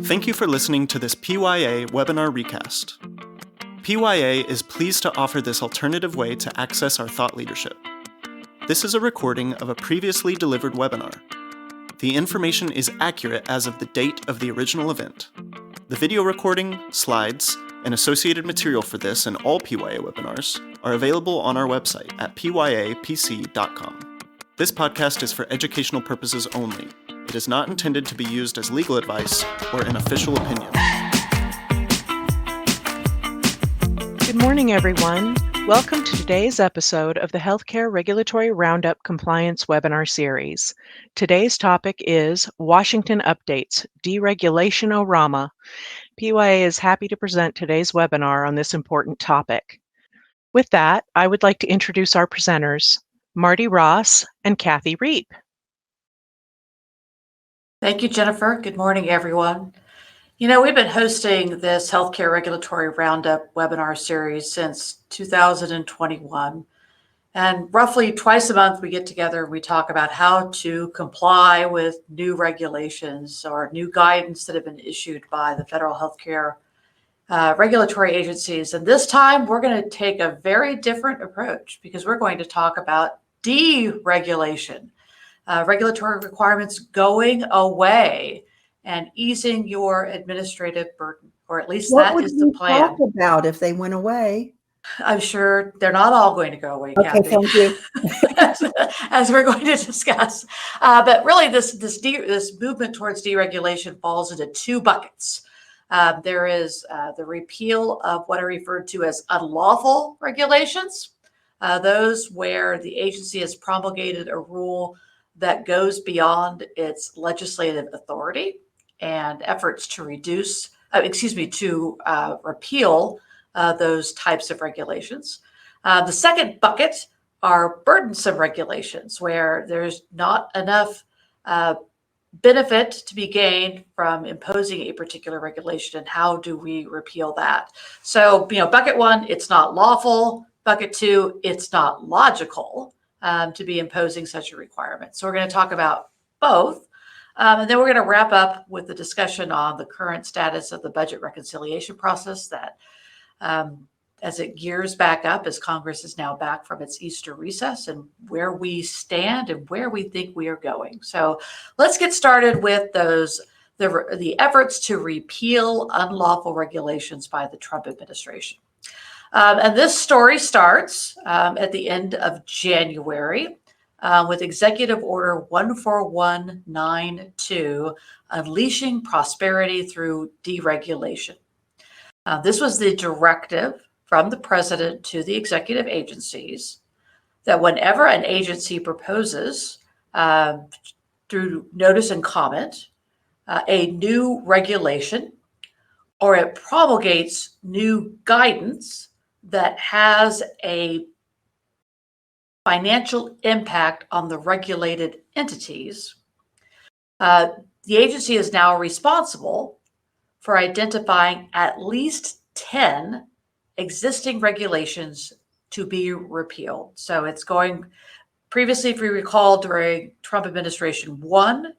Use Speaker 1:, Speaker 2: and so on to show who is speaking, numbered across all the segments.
Speaker 1: Thank you for listening to this PYA webinar recast. PYA is pleased to offer this alternative way to access our thought leadership. This is a recording of a previously delivered webinar. The information is accurate as of the date of the original event. The video recording, slides, and associated material for this and all PYA webinars are available on our website at pyapc.com. This podcast is for educational purposes only. It is not intended to be used as legal advice or an official opinion.
Speaker 2: Good morning, everyone. Welcome to today's episode of the Healthcare Regulatory Roundup Compliance webinar series. Today's topic is Washington Updates, Deregulation-o-Rama. PYA is happy to present today's webinar on this important topic. With that, I would like to introduce our presenters, Martie Ross and Kathy Reep.
Speaker 3: Thank you, Jennifer. Good morning, everyone. You know, we've been hosting this Healthcare Regulatory Roundup webinar series since 2021. And roughly twice a month, we get together and we talk about how to comply with new regulations or new guidance that have been issued by the federal healthcare regulatory agencies. And this time, we're going to take a very different approach because we're going to talk about deregulation. Regulatory requirements going away and easing your administrative burden, or at least that is the plan.
Speaker 4: What would you talk about if they went away?
Speaker 3: I'm sure they're not all going to go away,
Speaker 4: Okay,
Speaker 3: Kathy.
Speaker 4: thank you.
Speaker 3: as we're going to discuss. But really, this movement towards deregulation falls into two buckets. There is the repeal of what are referred to as unlawful regulations, those where the agency has promulgated a rule that goes beyond its legislative authority and efforts to repeal those types of regulations. The second bucket are burdensome regulations where there's not enough benefit to be gained from imposing a particular regulation, and how do we repeal that? So, bucket one, it's not lawful. Bucket two, it's not logical to be imposing such a requirement. So we're going to talk about both. And then we're going to wrap up with the discussion on the current status of the budget reconciliation process that as it gears back up, as Congress is now back from its Easter recess, and where we stand and where we think we are going. So let's get started with the efforts to repeal unlawful regulations by the Trump administration. And this story starts at the end of January with Executive Order 14192, Unleashing Prosperity Through Deregulation. This was the directive from the president to the executive agencies that whenever an agency proposes through notice and comment a new regulation, or it promulgates new guidance that has a financial impact on the regulated entities, the agency is now responsible for identifying at least 10 existing regulations to be repealed. So it's going, previously, if we recall, during Trump administration 1,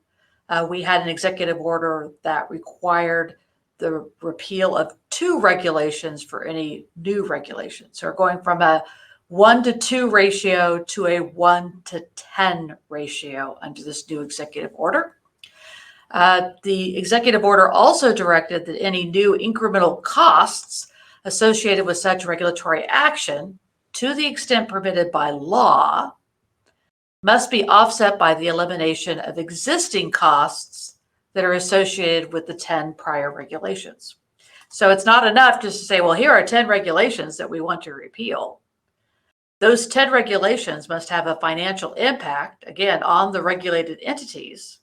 Speaker 3: we had an executive order that required the repeal of 2 regulations for any new regulations. So we're going from a 1-to-2 ratio to a 1-to-10 ratio under this new executive order. The executive order also directed that any new incremental costs associated with such regulatory action, to the extent permitted by law, must be offset by the elimination of existing costs that are associated with the 10 prior regulations. So it's not enough just to say, well, here are 10 regulations that we want to repeal. Those 10 regulations must have a financial impact, again, on the regulated entities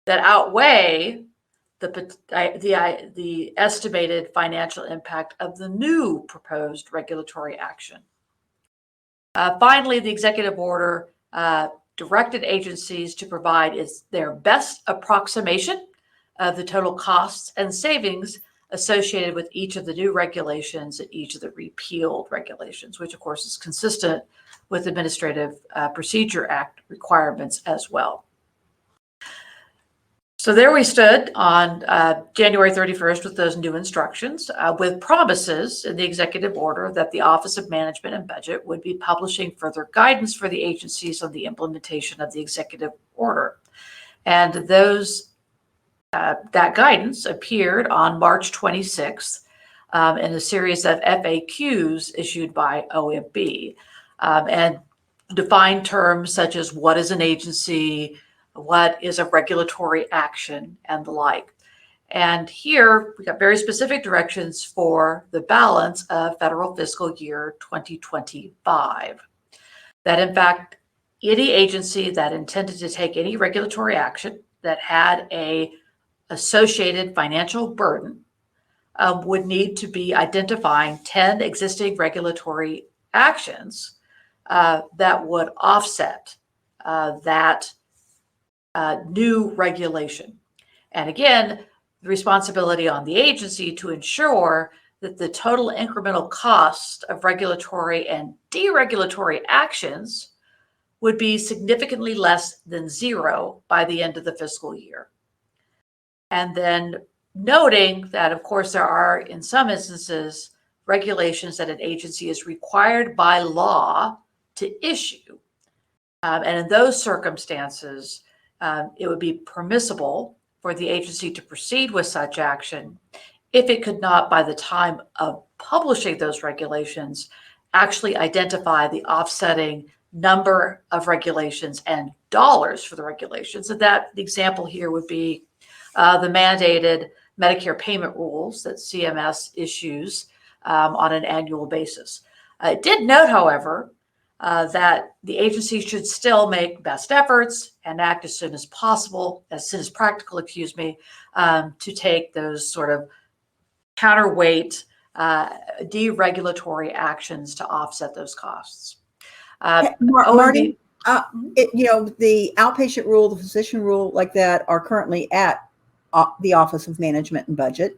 Speaker 3: that outweigh the estimated financial impact of the new proposed regulatory action. Finally, the executive order directed agencies to provide their best approximation of the total costs and savings associated with each of the new regulations and each of the repealed regulations, which of course is consistent with Administrative Procedure Act requirements as well. So there we stood on January 31st with those new instructions, with promises in the executive order that the Office of Management and Budget would be publishing further guidance for the agencies on the implementation of the executive order. And that guidance appeared on March 26th in a series of FAQs issued by OMB, and defined terms such as what is an agency, what is a regulatory action, and the like. And here we got very specific directions for the balance of federal fiscal year 2025. That in fact, any agency that intended to take any regulatory action that had a associated financial burden would need to be identifying 10 existing regulatory actions that would offset that new regulation. And again, the responsibility on the agency to ensure that the total incremental cost of regulatory and deregulatory actions would be significantly less than zero by the end of the fiscal year. And then noting that, of course, there are, in some instances, regulations that an agency is required by law to issue. And in those circumstances, it would be permissible for the agency to proceed with such action if it could not, by the time of publishing those regulations, actually identify the offsetting number of regulations and dollars for the regulations. So that the example here would be the mandated Medicare payment rules that CMS issues on an annual basis. It did note, however, that the agency should still make best efforts and act as soon as possible, as soon as practical, to take those sort of counterweight deregulatory actions to offset those costs.
Speaker 4: Martie, the outpatient rule, the physician rule like that are currently at the Office of Management and Budget.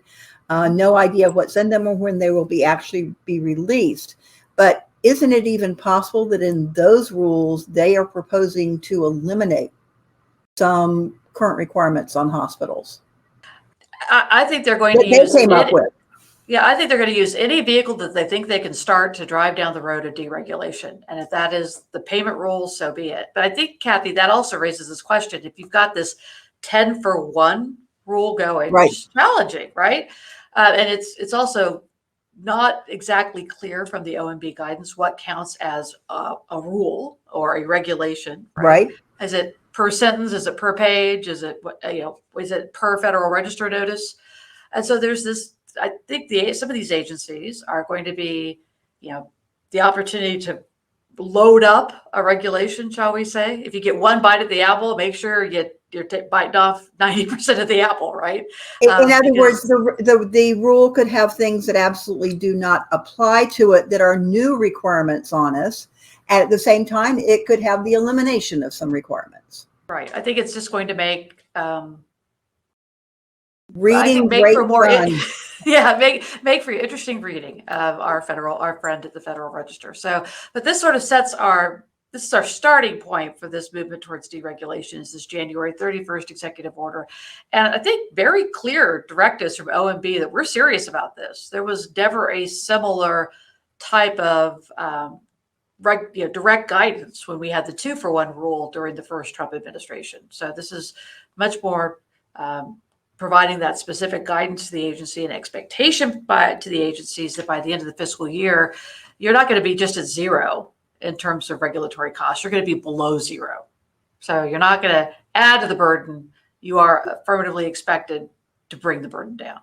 Speaker 4: No idea of what's in them or when they will actually be released. But isn't it even possible that in those rules, they are proposing to eliminate some current requirements on hospitals?
Speaker 3: I think they're going to use
Speaker 4: they came up with.
Speaker 3: Yeah, I think they're going to use any vehicle that they think they can start to drive down the road of deregulation. And if that is the payment rules, so be it. But I think, Kathy, that also raises this question. If you've got this 10 for 1 rule going,
Speaker 4: right,
Speaker 3: which is challenging, right? And it's also not exactly clear from the OMB guidance what counts as a rule or a regulation, right? Is it per sentence? Is it per page? Is it is it per Federal Register notice? And so there's this. I think some of these agencies are going to be, the opportunity to load up a regulation, shall we say? If you get one bite of the apple, make sure you're biting off 90% of the apple, right?
Speaker 4: In other words, the rule could have things that absolutely do not apply to it that are new requirements on us. And at the same time, it could have the elimination of some requirements.
Speaker 3: Right. I think it's just going to make
Speaker 4: reading great for more fun.
Speaker 3: make for interesting reading of our friend at the Federal Register. So, but this sort of this is our starting point for this movement towards deregulation, is this January 31st executive order. And I think very clear directives from OMB that we're serious about this. There was never a similar type of direct guidance when we had the 2 for 1 rule during the first Trump administration. So this is much more providing that specific guidance to the agency and expectation to the agencies that by the end of the fiscal year, you're not going to be just at zero in terms of regulatory costs. You're going to be below zero. So you're not going to add to the burden. You are affirmatively expected to bring the burden down.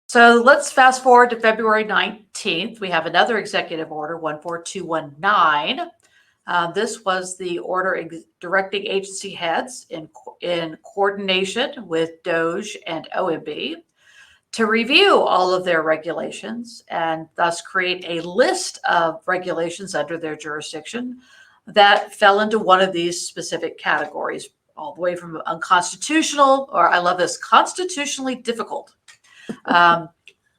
Speaker 3: So let's fast forward to February 19th. We have another executive order, 14219. This was the order directing agency heads in coordination with DOJ and OMB to review all of their regulations and thus create a list of regulations under their jurisdiction that fell into one of these specific categories, all the way from unconstitutional, or I love this, constitutionally difficult,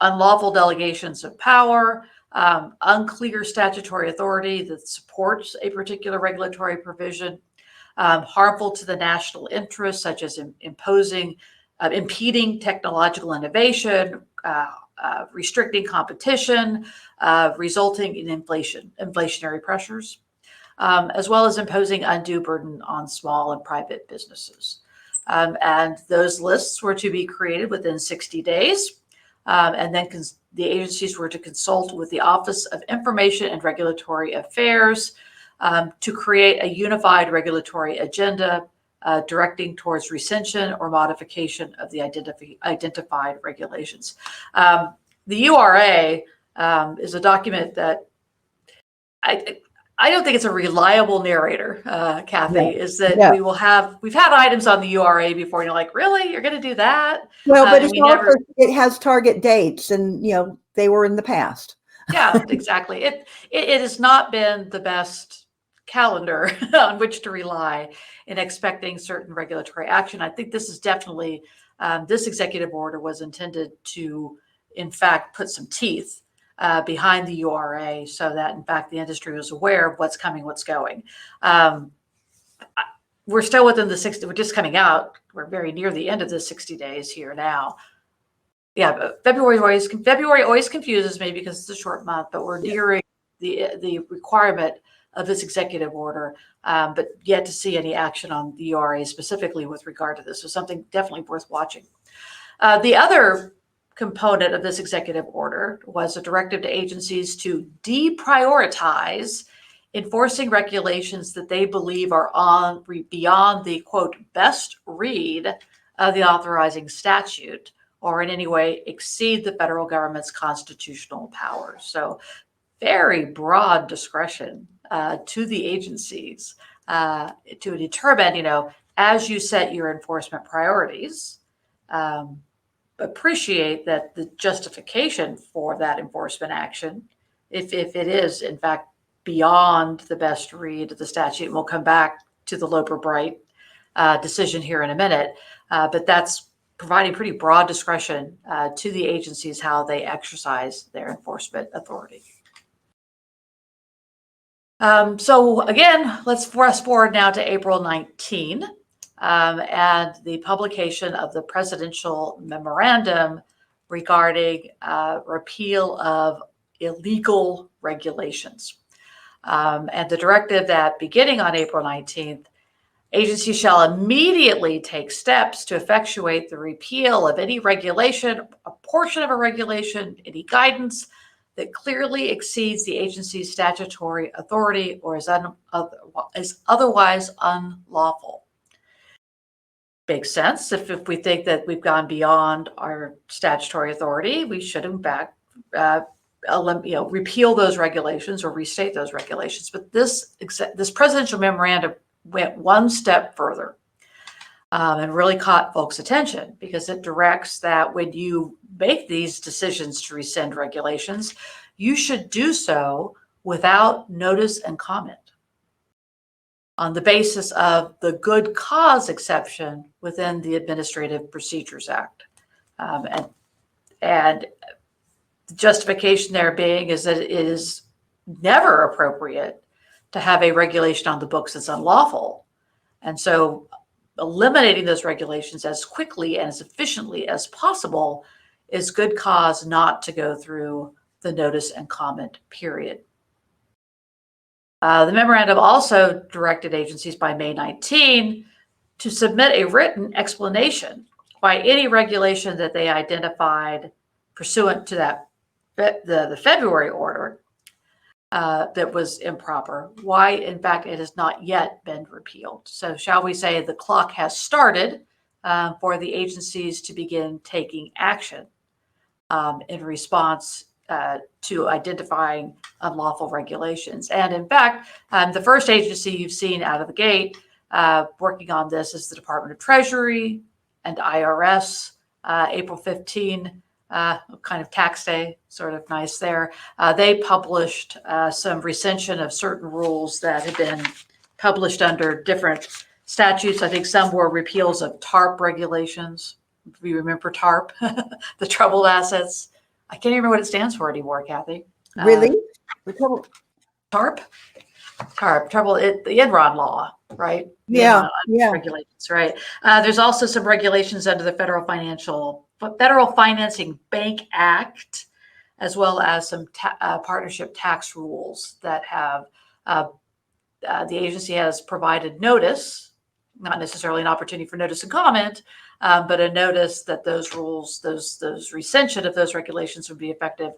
Speaker 3: unlawful delegations of power, unclear statutory authority that supports a particular regulatory provision, harmful to the national interest, such as impeding technological innovation, restricting competition, resulting in inflationary pressures, as well as imposing undue burden on small and private businesses. And those lists were to be created within 60 days. And then the agencies were to consult with the Office of Information and Regulatory Affairs to create a unified regulatory agenda directing towards rescission or modification of the identified regulations. The URA is a document that I don't think it's a reliable narrator, Kathy, is that we've had items on the URA before, and you're like, really? You're going to do that?
Speaker 4: Well, but it has target dates, and, they were in the past.
Speaker 3: Yeah, exactly. It has not been the best calendar on which to rely in expecting certain regulatory action. I think this is definitely, this executive order was intended to, in fact, put some teeth behind the URA so that, in fact, the industry was aware of what's coming, what's going. We're still within the 60, we're just coming out. We're very near the end of the 60 days here now. Yeah, but February always confuses me because it's a short month, but we're nearing the requirement of this executive order, but yet to see any action on the URA specifically with regard to this. So something definitely worth watching. The other component of this executive order was a directive to agencies to deprioritize enforcing regulations that they believe are beyond the, quote, best read of the authorizing statute, or in any way exceed the federal government's constitutional powers. So very broad discretion to the agencies to determine, as you set your enforcement priorities, appreciate that the justification for that enforcement action, if it is in fact beyond the best read of the statute, and we'll come back to the Loper-Bright decision here in a minute, but that's providing pretty broad discretion to the agencies how they exercise their enforcement authority. So again, let's fast forward now to April 19. And the publication of the presidential memorandum regarding repeal of illegal regulations. And the directive that beginning on April 19th, agencies shall immediately take steps to effectuate the repeal of any regulation, a portion of a regulation, any guidance that clearly exceeds the agency's statutory authority or is otherwise unlawful. Makes sense. If we think that we've gone beyond our statutory authority, we should in fact repeal those regulations or restate those regulations. But this presidential memorandum went one step further and really caught folks' attention because it directs that when you make these decisions to rescind regulations, you should do so without notice and comment, on the basis of the good cause exception within the Administrative Procedures Act. And the justification there being is that it is never appropriate to have a regulation on the books that's unlawful. And so eliminating those regulations as quickly and as efficiently as possible is good cause not to go through the notice and comment period. The memorandum also directed agencies by May 19 to submit a written explanation why any regulation that they identified pursuant to that the February order that was improper, why in fact it has not yet been repealed. So shall we say the clock has started for the agencies to begin taking action in response to identifying unlawful regulations. And in fact, the first agency you've seen out of the gate working on this is the Department of Treasury and IRS. April 15, kind of tax day, sort of nice there. They published some rescission of certain rules that had been published under different statutes. I think some were repeals of TARP regulations. If you remember TARP, the troubled assets. I can't even remember what it stands for anymore, Kathy.
Speaker 4: Really?
Speaker 3: TARP? The Enron law. right?
Speaker 4: Yeah, yeah.
Speaker 3: Regulations, right? There's also some regulations under the Federal Financing Bank Act, as well as some partnership tax rules that have the agency has provided notice, not necessarily an opportunity for notice and comment, but a notice that those rules, those recension of those regulations would be effective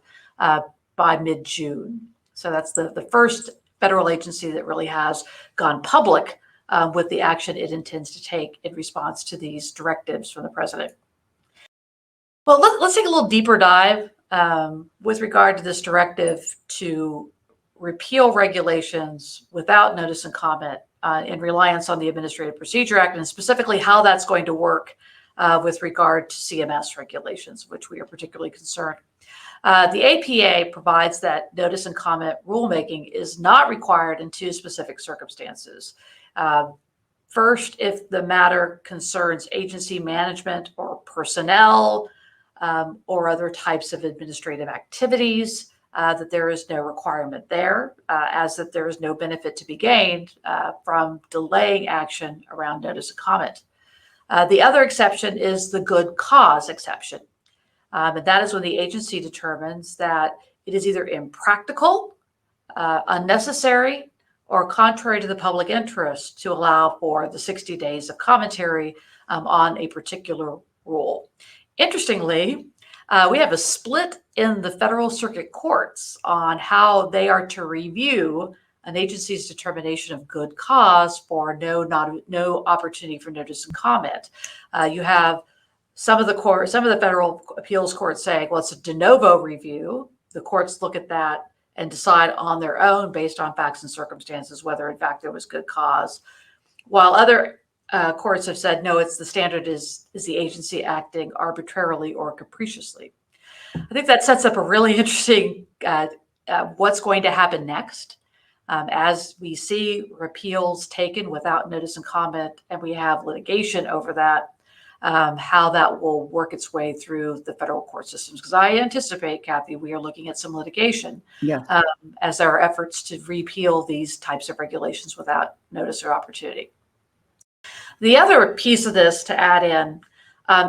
Speaker 3: by mid-June. So that's the first federal agency that really has gone public with the action it intends to take in response to these directives from the president. Well, let's take a little deeper dive with regard to this directive to repeal regulations without notice and comment in reliance on the Administrative Procedure Act, and specifically how that's going to work with regard to CMS regulations, which we are particularly concerned. The APA provides that notice and comment rulemaking is not required in two specific circumstances. First, if the matter concerns agency management or personnel or other types of administrative activities, that there is no requirement there, as that there is no benefit to be gained from delaying action around notice and comment. The other exception is the good cause exception. And that is when the agency determines that it is either impractical, unnecessary, or contrary to the public interest to allow for the 60 days of commentary on a particular rule. Interestingly, we have a split in the federal circuit courts on how they are to review an agency's determination of good cause for no opportunity for notice and comment. You have some of the federal appeals courts saying, well, it's a de novo review. The courts look at that and decide on their own based on facts and circumstances whether in fact there was good cause. While other courts have said, no, it's the standard is the agency acting arbitrarily or capriciously. I think that sets up a really interesting what's going to happen next. As we see repeals taken without notice and comment, and we have litigation over that, how that will work its way through the federal court systems. Because I anticipate, Kathy, we are looking at some litigation as our efforts to repeal these types of regulations without notice or opportunity. The other piece of this to add in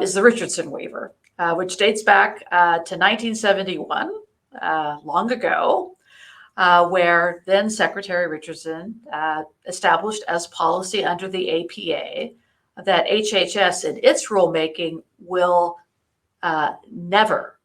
Speaker 3: is the Richardson waiver, which dates back to 1971, long ago, where then Secretary Richardson established as policy under the APA that HHS in its rulemaking will never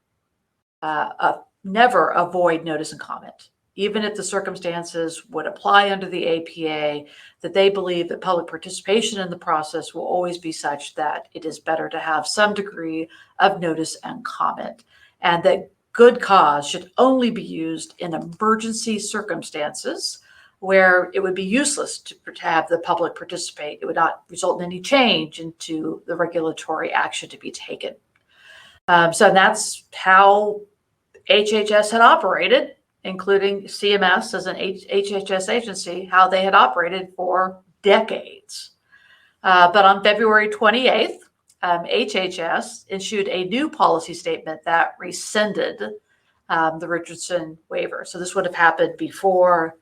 Speaker 3: avoid notice and comment, even if the circumstances would apply under the APA, that they believe that public participation in the process will always be such that it is better to have some degree of notice and comment, and that good cause should only be used in emergency circumstances where it would be useless to have the public participate. It would not result in any change into the regulatory action to be taken. So that's how HHS had operated, including CMS as an HHS agency, how they had operated for decades. But on February 28th, HHS issued a new policy statement that rescinded the Richardson waiver. So this would have happened before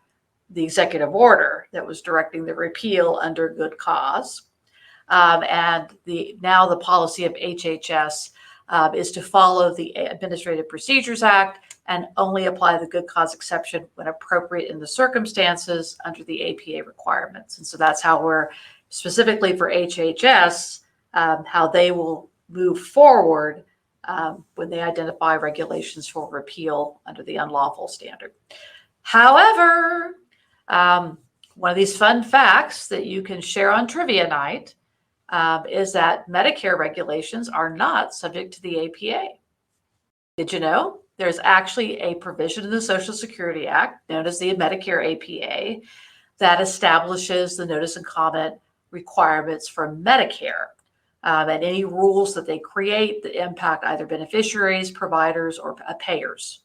Speaker 3: the executive order that was directing the repeal under good cause. And now the policy of HHS is to follow the Administrative Procedures Act and only apply the good cause exception when appropriate in the circumstances under the APA requirements. And so that's how we're specifically for HHS, how they will move forward when they identify regulations for repeal under the unlawful standard. However, one of these fun facts that you can share on trivia night is that Medicare regulations are not subject to the APA. Did you know? There's actually a provision in the Social Security Act known as the Medicare APA that establishes the notice and comment requirements for Medicare and any rules that they create that impact either beneficiaries, providers, or payers.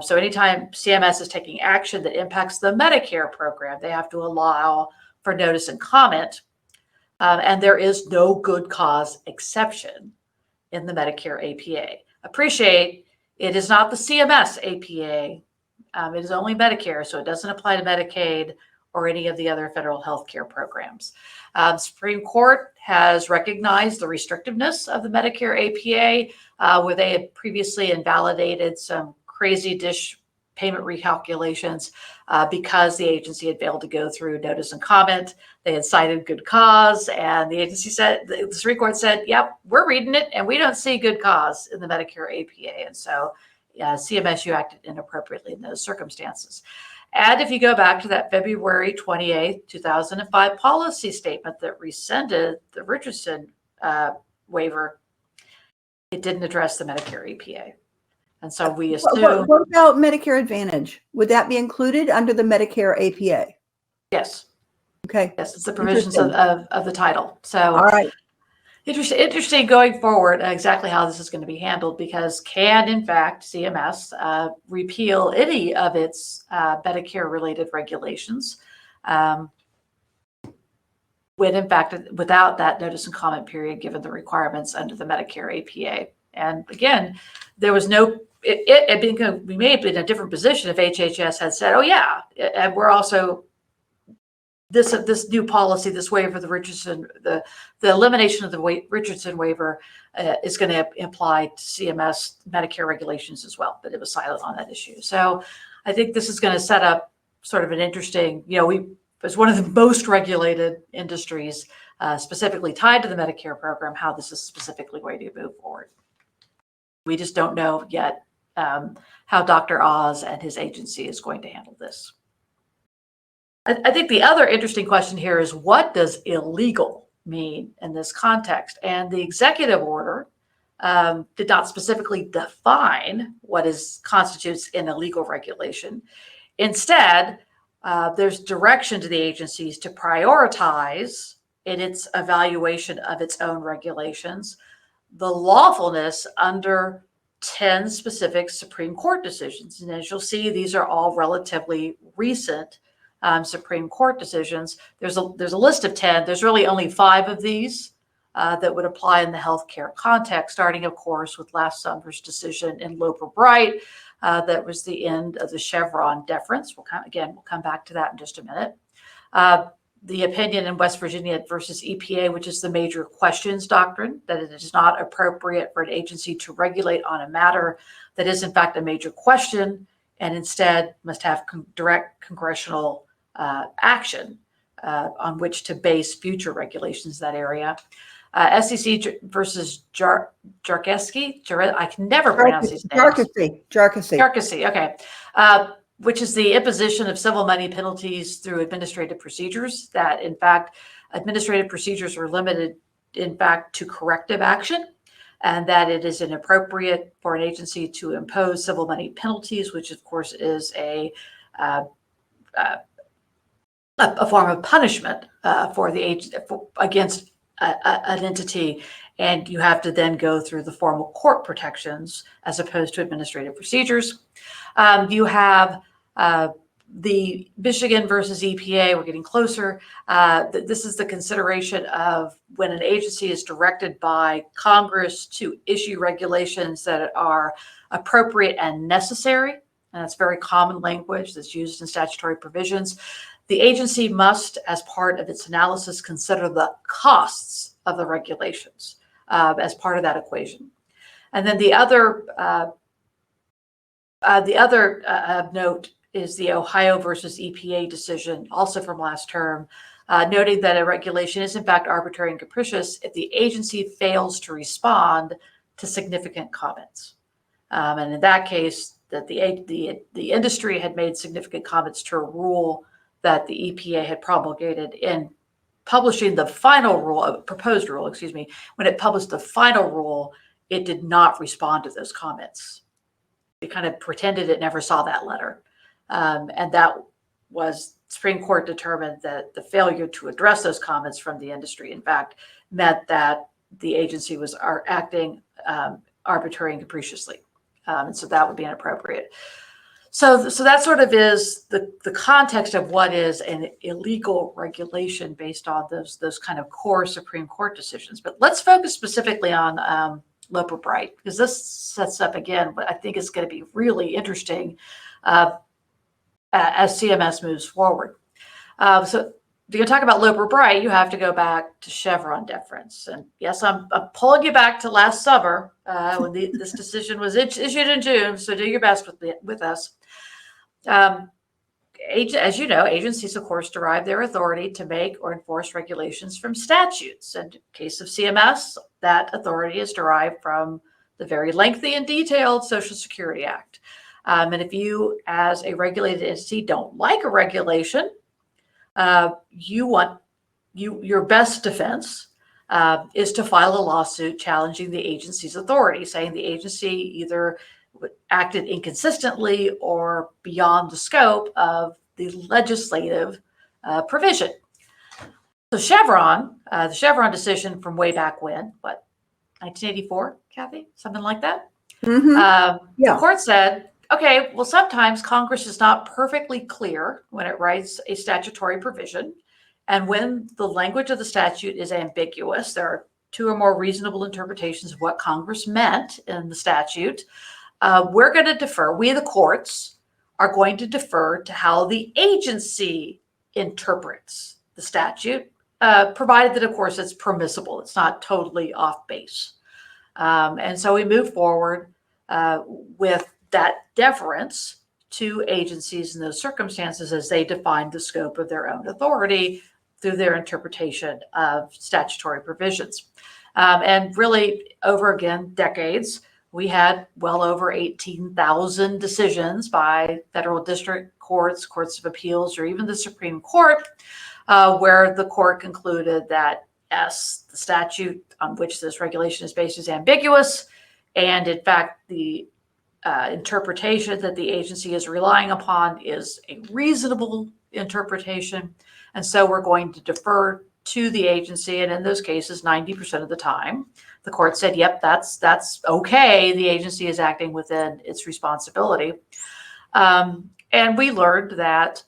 Speaker 3: So anytime CMS is taking action that impacts the Medicare program, they have to allow for notice and comment. And there is no good cause exception in the Medicare APA. Appreciate it is not the CMS APA. It is only Medicare, so it doesn't apply to Medicaid or any of the other federal health care programs. The Supreme Court has recognized the restrictiveness of the Medicare APA, where they had previously invalidated some crazy dish payment recalculations because the agency had failed to go through notice and comment. They had cited good cause, and the agency said, the Supreme Court said, yep, we're reading it, and we don't see good cause in the Medicare APA. And so CMS, you acted inappropriately in those circumstances. And if you go back to that February 28, 2005 policy statement that rescinded the Richardson waiver, it didn't address the Medicare APA. And so we assume.
Speaker 4: What about Medicare Advantage? Would that be included under the Medicare APA?
Speaker 3: Yes.
Speaker 4: Okay.
Speaker 3: Yes, it's the provisions of the title. So,
Speaker 4: all right.
Speaker 3: Interesting going forward exactly how this is going to be handled, because can, in fact, CMS repeal any of its Medicare-related regulations when, in fact, without that notice and comment period, given the requirements under the Medicare APA. And again, there was no, we may have been in a different position if HHS had said, oh yeah, and we're also, this new policy, this waiver, the Richardson, the elimination of the Richardson waiver is going to apply to CMS Medicare regulations as well, but it was silent on that issue. So I think this is going to set up sort of an interesting, as one of the most regulated industries, specifically tied to the Medicare program, how this is specifically going to move forward. We just don't know yet how Dr. Oz and his agency is going to handle this. I think the other interesting question here is, what does illegal mean in this context? And the executive order did not specifically define what constitutes an illegal regulation. Instead, there's direction to the agencies to prioritize in its evaluation of its own regulations the lawfulness under 10 specific Supreme Court decisions. And as you'll see, these are all relatively recent Supreme Court decisions. There's a list of 10. There's really only 5 of these that would apply in the healthcare context, starting, of course, with last summer's decision in Loper-Bright. That was the end of the Chevron deference. We'll come back to that in just a minute. The opinion in West Virginia versus EPA, which is the major questions doctrine, that it is not appropriate for an agency to regulate on a matter that is in fact a major question, and instead must have direct congressional action on which to base future regulations in that area. SEC versus Jarkowski, I can never pronounce these names. Jarkowski, okay. Which is the imposition of civil money penalties through administrative procedures, that in fact, administrative procedures are limited in fact to corrective action, and that it is inappropriate for an agency to impose civil money penalties, which of course is a form of punishment for the agency against an entity, and you have to then go through the formal court protections as opposed to administrative procedures. You have the Michigan versus EPA. We're getting closer. This is the consideration of when an agency is directed by Congress to issue regulations that are appropriate and necessary. And that's very common language that's used in statutory provisions. The agency must, as part of its analysis, consider the costs of the regulations as part of that equation. And then the other note is the Ohio versus EPA decision, also from last term, noting that a regulation is in fact arbitrary and capricious if the agency fails to respond to significant comments. And in that case, that the industry had made significant comments to a rule that the EPA had promulgated in publishing the final rule, proposed rule, excuse me. When it published the final rule, it did not respond to those comments. It kind of pretended it never saw that letter. And that was, Supreme Court determined that the failure to address those comments from the industry, in fact, meant that the agency was acting arbitrary and capriciously. And so that would be inappropriate. So that sort of is the context of what is an illegal regulation based on those kind of core Supreme Court decisions. But let's focus specifically on Loper-Bright, because this sets up, again, what I think is going to be really interesting as CMS moves forward. So if you're talk about Loper-Bright, you have to go back to Chevron deference. And yes, I'm pulling you back to last summer when this decision was issued in June. So do your best with us. As you know, agencies, of course, derive their authority to make or enforce regulations from statutes. And in the case of CMS, that authority is derived from the very lengthy and detailed Social Security Act. And if you, as a regulated entity, don't like a regulation, your best defense is to file a lawsuit challenging the agency's authority, saying the agency either acted inconsistently or beyond the scope of the legislative provision. So Chevron, the Chevron decision from way back when, 1984, Kathy, something like that?
Speaker 4: Mm-hmm.
Speaker 3: The court said, okay, well, sometimes Congress is not perfectly clear when it writes a statutory provision. And when the language of the statute is ambiguous, there are two or more reasonable interpretations of what Congress meant in the statute. We're going to defer, we the courts are going to defer to how the agency interprets the statute, provided that, of course, it's permissible. It's not totally off base. And so we move forward with that deference to agencies in those circumstances as they define the scope of their own authority through their interpretation of statutory provisions. And really, over again, decades, we had well over 18,000 decisions by federal district courts, courts of appeals, or even the Supreme Court, where the court concluded that, yes, the statute on which this regulation is based is ambiguous. And in fact, the interpretation that the agency is relying upon is a reasonable interpretation. And so we're going to defer to the agency. And in those cases, 90% of the time, the court said, yep, that's okay. The agency is acting within its responsibility. And we learned that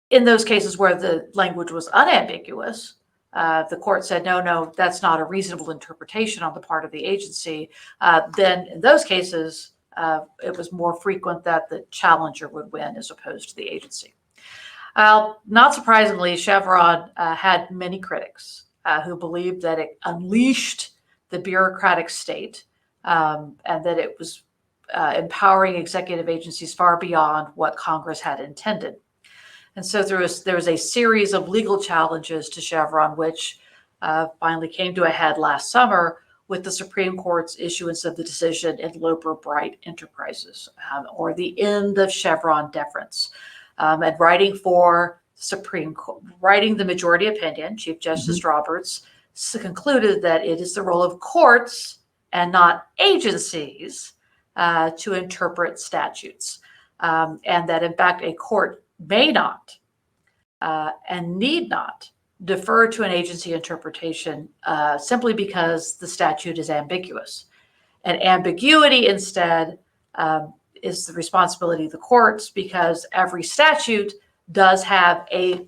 Speaker 3: in those cases where the language was unambiguous, the court said, no, that's not a reasonable interpretation on the part of the agency. Then in those cases, it was more frequent that the challenger would win as opposed to the agency. Not surprisingly, Chevron had many critics who believed that it unleashed the bureaucratic state and that it was empowering executive agencies far beyond what Congress had intended. And so there was a series of legal challenges to Chevron, which finally came to a head last summer with the Supreme Court's issuance of the decision in Loper-Bright Enterprises, or the end of Chevron deference. And writing the majority opinion, Chief Justice Roberts concluded that it is the role of courts and not agencies to interpret statutes, and that in fact a court may not and need not defer to an agency interpretation simply because the statute is ambiguous. And ambiguity instead is the responsibility of the courts, because every statute does have a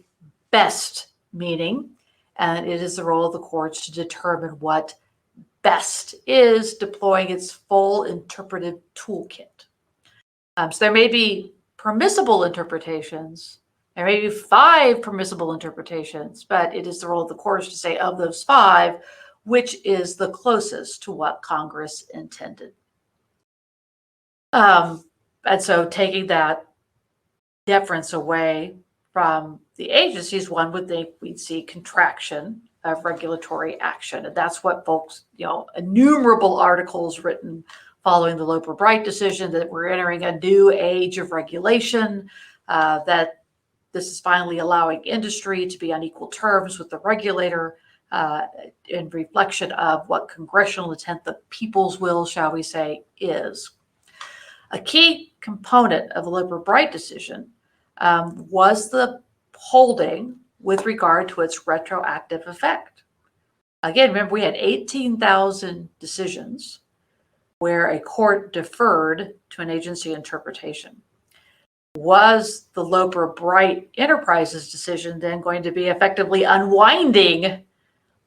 Speaker 3: best meaning, and it is the role of the courts to determine what best is, deploying its full interpretive toolkit. So there may be permissible interpretations. There may be 5 permissible interpretations, but it is the role of the courts to say, of those 5, which is the closest to what Congress intended. And so taking that deference away from the agencies, one would think we'd see contraction of regulatory action. And that's what folks, innumerable articles written following the Loper-Bright decision, that we're entering a new age of regulation, that this is finally allowing industry to be on equal terms with the regulator in reflection of what congressional intent, the people's will, shall we say, is. A key component of the Loper-Bright decision was the holding with regard to its retroactive effect. Again, remember, we had 18,000 decisions where a court deferred to an agency interpretation. Was the Loper-Bright Enterprises decision then going to be effectively unwinding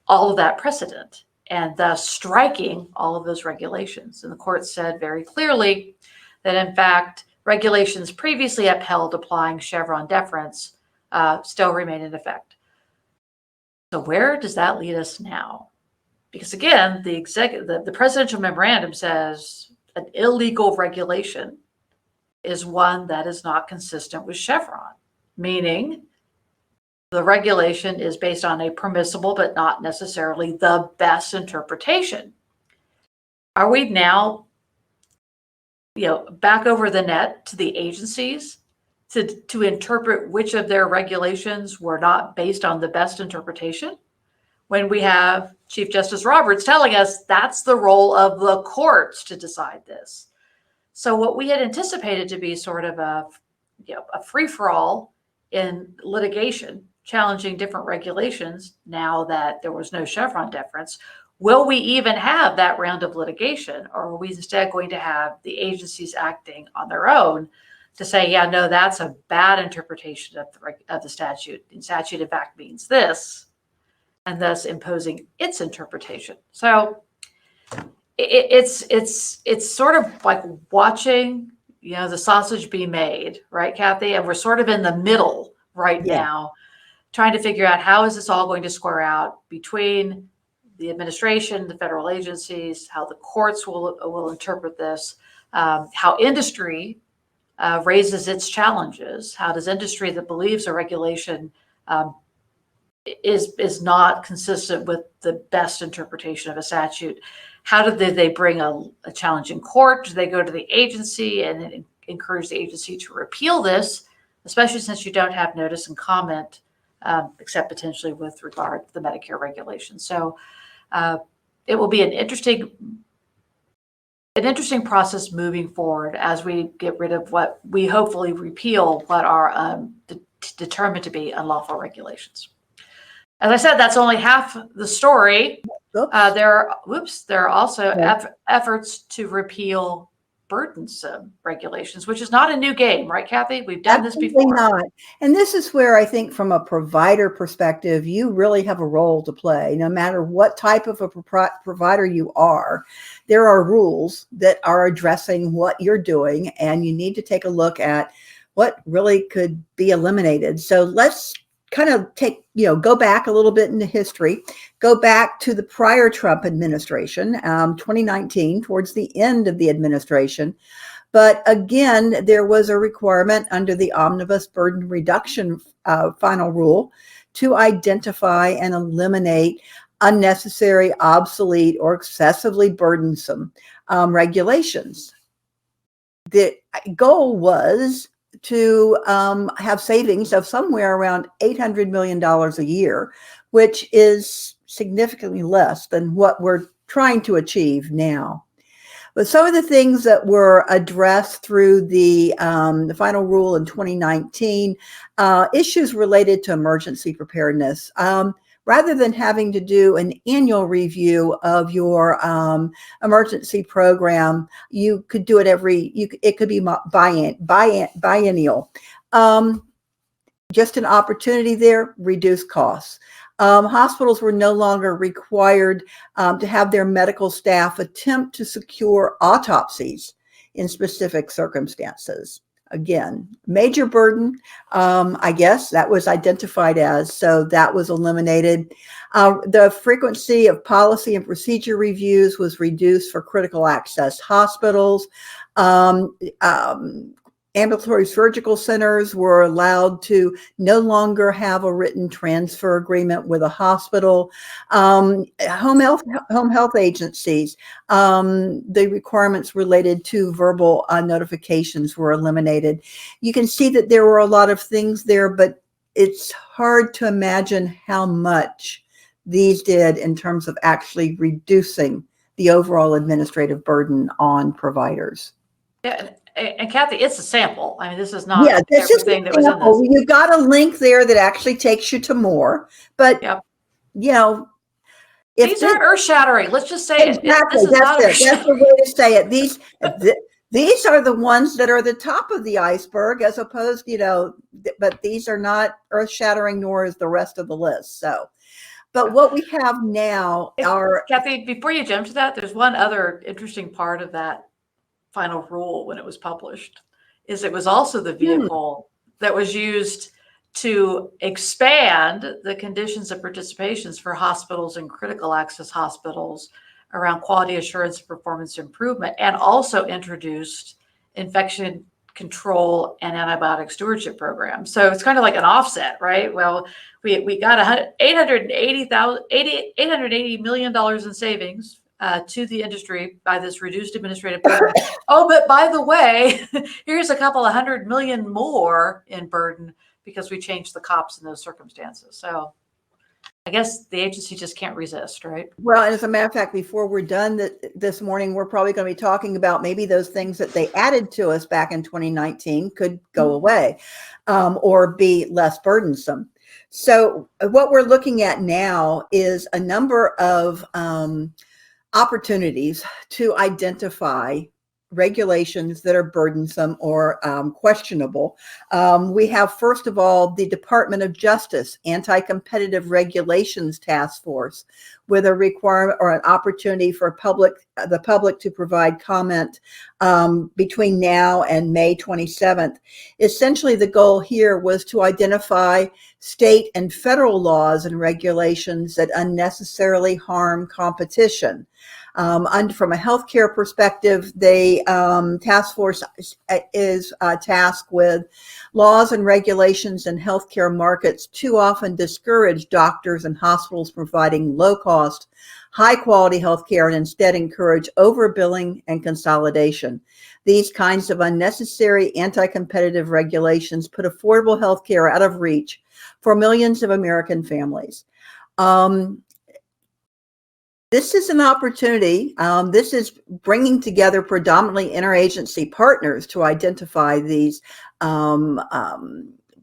Speaker 3: all of that precedent and thus striking all of those regulations? And the court said very clearly that, in fact, regulations previously upheld applying Chevron deference still remain in effect. So where does that lead us now? Because again, the presidential memorandum says an illegal regulation is one that is not consistent with Chevron, meaning the regulation is based on a permissible but not necessarily the best interpretation. Are we now, back over the net to the agencies to interpret which of their regulations were not based on the best interpretation, when we have Chief Justice Roberts telling us that's the role of the courts to decide this? So what we had anticipated to be sort of a free-for-all in litigation, challenging different regulations, now that there was no Chevron deference, will we even have that round of litigation, or are we instead going to have the agencies acting on their own to say, yeah, no, that's a bad interpretation of the statute. The statute, in fact, means this, and thus imposing its interpretation. So it's sort of like watching, the sausage be made, right, Kathy? And we're sort of in the middle right now, trying to figure out how is this all going to square out between the administration, the federal agencies, how the courts will interpret this, how industry raises its challenges. How does industry that believes a regulation is not consistent with the best interpretation of a statute? How do they bring a challenge in court? Do they go to the agency and encourage the agency to repeal this, especially since you don't have notice and comment, except potentially with regard to the Medicare regulation? So it will be an interesting process moving forward as we get rid of what we hopefully repeal what are determined to be unlawful regulations. As I said, that's only half the story. There are also efforts to repeal burdensome regulations, which is not a new game, right, Kathy? We've done this before.
Speaker 4: Not. And this is where I think from a provider perspective, you really have a role to play. No matter what type of a provider you are, there are rules that are addressing what you're doing, and you need to take a look at what really could be eliminated. So let's kind of go back a little bit into history, go back to the prior Trump administration, 2019, towards the end of the administration. But again, there was a requirement under the Omnibus Burden Reduction final rule to identify and eliminate unnecessary, obsolete, or excessively burdensome regulations. The goal was to have savings of somewhere around $800 million a year, which is significantly less than what we're trying to achieve now. But some of the things that were addressed through the final rule in 2019, issues related to emergency preparedness. Rather than having to do an annual review of your emergency program, you could do it it could be biennial. Just an opportunity there, reduce costs. Hospitals were no longer required to have their medical staff attempt to secure autopsies in specific circumstances. Again, major burden, I guess that was identified as, so that was eliminated. The frequency of policy and procedure reviews was reduced for critical access hospitals. Ambulatory surgical centers were allowed to no longer have a written transfer agreement with a hospital. Home health agencies, the requirements related to verbal notifications were eliminated. You can see that there were a lot of things there, but it's hard to imagine how much these did in terms of actually reducing the overall administrative burden on providers.
Speaker 3: Yeah. And Kathy, it's a sample. I mean, this is not everything that was in this.
Speaker 4: You've got a link there that actually takes you to more, but these
Speaker 3: aren't earth-shattering. Let's just say
Speaker 4: exactly, that's the way to say it. These are the ones that are the top of the iceberg, as opposed, but these are not earth-shattering, nor is the rest of the list. So, but what we have now are
Speaker 3: Kathy. Before you jump to that, there's one other interesting part of that final rule when it was published, is it was also the vehicle that was used to expand the conditions of participations for hospitals and critical access hospitals around quality assurance and performance improvement, and also introduced infection control and antibiotic stewardship programs. So it's kind of like an offset, right? Well, we got $880 million in savings to the industry by this reduced administrative burden. Oh, but by the way, here's a couple of $100 million more in burden because we changed the cops in those circumstances. So I guess the agency just can't resist, right?
Speaker 4: Well, and as a matter of fact, before we're done this morning, we're probably going to be talking about maybe those things that they added to us back in 2019 could go away or be less burdensome. So what we're looking at now is a number of opportunities to identify regulations that are burdensome or questionable. We have, first of all, the Department of Justice Anti-Competitive Regulations Task Force, with a requirement or an opportunity for the public to provide comment between now and May 27th. Essentially, the goal here was to identify state and federal laws and regulations that unnecessarily harm competition. And from a healthcare perspective, the task force is tasked with laws and regulations in healthcare markets too often discourage doctors and hospitals providing low-cost, high-quality healthcare and instead encourage overbilling and consolidation. These kinds of unnecessary anti-competitive regulations put affordable healthcare out of reach for millions of American families. This is an opportunity. This is bringing together predominantly interagency partners to identify these